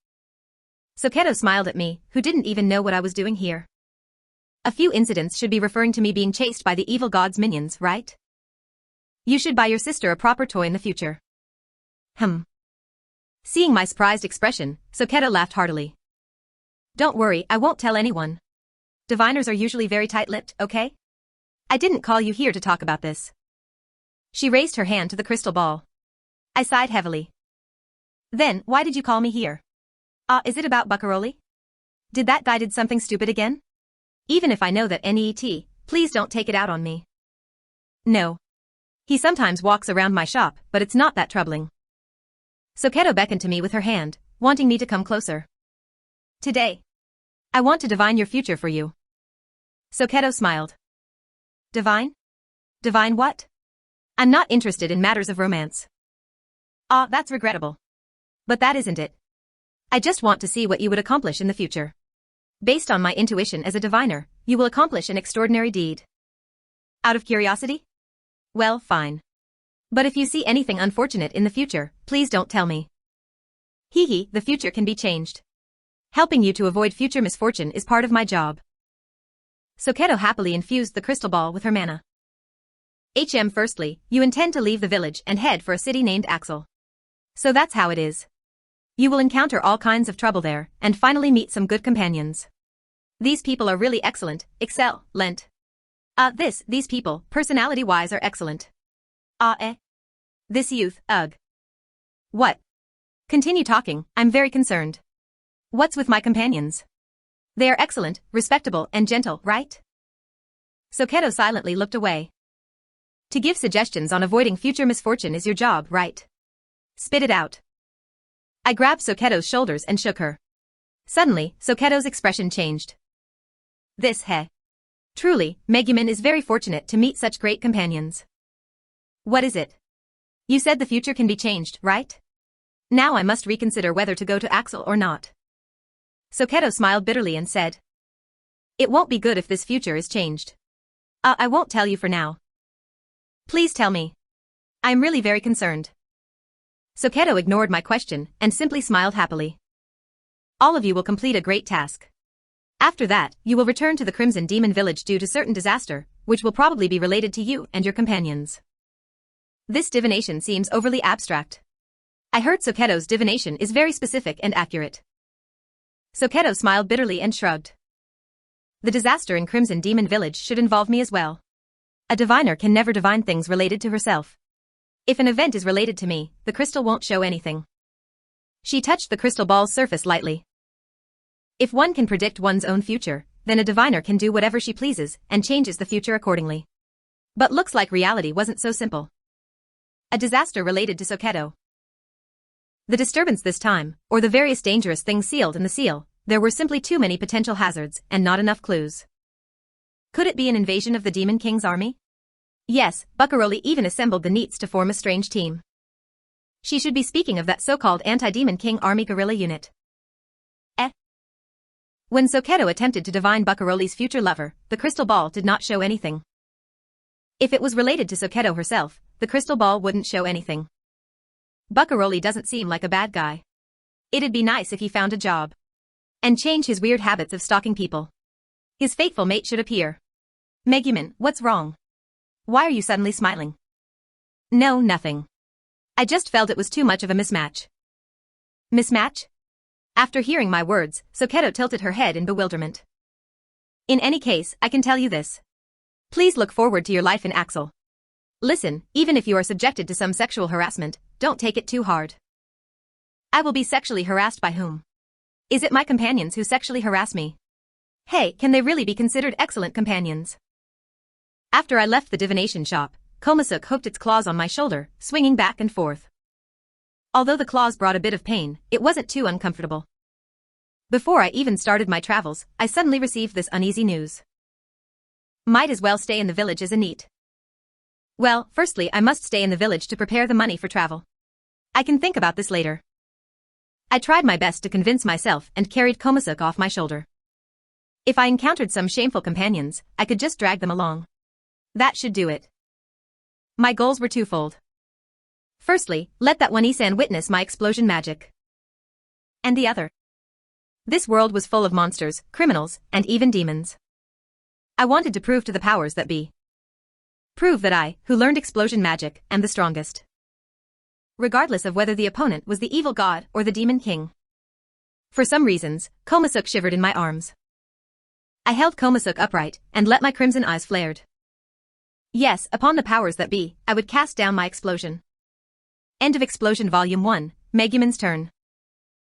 Soketo smiled at me, who didn't even know what I was doing here. A few incidents should be referring to me being chased by the evil god's minions, right? You should buy your sister a proper toy in the future. Seeing my surprised expression, Soketo laughed heartily. Don't worry, I won't tell anyone. Diviners are usually very tight-lipped, okay? I didn't call you here to talk about this. She raised her hand to the crystal ball. I sighed heavily. Then, why did you call me here? Is it about Buccaroli? Did that guy did something stupid again? Even if I know that NET, please don't take it out on me. No. He sometimes walks around my shop, but it's not that troubling. Soketo beckoned to me with her hand, wanting me to come closer. Today. I want to divine your future for you. Soketo smiled. Divine? Divine what? I'm not interested in matters of romance. That's regrettable. But that isn't it. I just want to see what you would accomplish in the future. Based on my intuition as a diviner, you will accomplish an extraordinary deed. Out of curiosity? Well, fine. But if you see anything unfortunate in the future, please don't tell me. The future can be changed. Helping you to avoid future misfortune is part of my job. Soketo happily infused the crystal ball with her mana. Firstly, you intend to leave the village and head for a city named Axel. So that's how it is. You will encounter all kinds of trouble there, and finally meet some good companions. These people are really excellent, excellent. These people, personality-wise are excellent. This youth, ugh. What? Continue talking, I'm very concerned. What's with my companions? They are excellent, respectable, and gentle, right? Soketo silently looked away. To give suggestions on avoiding future misfortune is your job, right? Spit it out. I grabbed Soketo's shoulders and shook her. Suddenly, Soketo's expression changed. Truly, Megumin is very fortunate to meet such great companions. What is it? You said the future can be changed, right? Now I must reconsider whether to go to Axel or not. Soketo smiled bitterly and said. It won't be good if this future is changed. I won't tell you for now. Please tell me. I'm really very concerned. Soketo ignored my question and simply smiled happily. All of you will complete a great task. After that, you will return to the Crimson Demon Village due to certain disaster, which will probably be related to you and your companions. This divination seems overly abstract. I heard Soketo's divination is very specific and accurate. Soketo smiled bitterly and shrugged. The disaster in Crimson Demon Village should involve me as well. A diviner can never divine things related to herself. If an event is related to me, the crystal won't show anything. She touched the crystal ball's surface lightly. If one can predict one's own future, then a diviner can do whatever she pleases and changes the future accordingly. But looks like reality wasn't so simple. A disaster related to Soketo. The disturbance this time, or the various dangerous things sealed in the seal, there were simply too many potential hazards and not enough clues. Could it be an invasion of the Demon King's army? Yes, Bakuen even assembled the Neats to form a strange team. She should be speaking of that so-called anti-Demon King army guerrilla unit. When Soketo attempted to divine Bakuro's future lover, the crystal ball did not show anything. If it was related to Soketo herself, the crystal ball wouldn't show anything. Bakuen doesn't seem like a bad guy. It'd be nice if he found a job. And change his weird habits of stalking people. His faithful mate should appear. Megumin, what's wrong? Why are you suddenly smiling? No, nothing. I just felt it was too much of a mismatch. Mismatch? After hearing my words, Soketo tilted her head in bewilderment. In any case, I can tell you this. Please look forward to your life in Axel. Listen, even if you are subjected to some sexual harassment, don't take it too hard. I will be sexually harassed by whom? Is it my companions who sexually harass me? Hey, can they really be considered excellent companions? After I left the divination shop, Konosuba hooked its claws on my shoulder, swinging back and forth. Although the claws brought a bit of pain, it wasn't too uncomfortable. Before I even started my travels, I suddenly received this uneasy news. Might as well stay in the village as a neat. Well, firstly I must stay in the village to prepare the money for travel. I can think about this later. I tried my best to convince myself and carried Konosuba off my shoulder. If I encountered some shameful companions, I could just drag them along. That should do it. My goals were twofold. Firstly, let that one Isan witness my explosion magic. And the other. This world was full of monsters, criminals, and even demons. I wanted to prove to the powers that be. Prove that I, who learned explosion magic, am the strongest. Regardless of whether the opponent was the evil god or the demon king. For some reasons, Konosuba shivered in my arms. I held Konosuba upright and let my crimson eyes flared. Yes, upon the powers that be, I would cast down my explosion. End of Explosion Volume 1, Megumin's turn.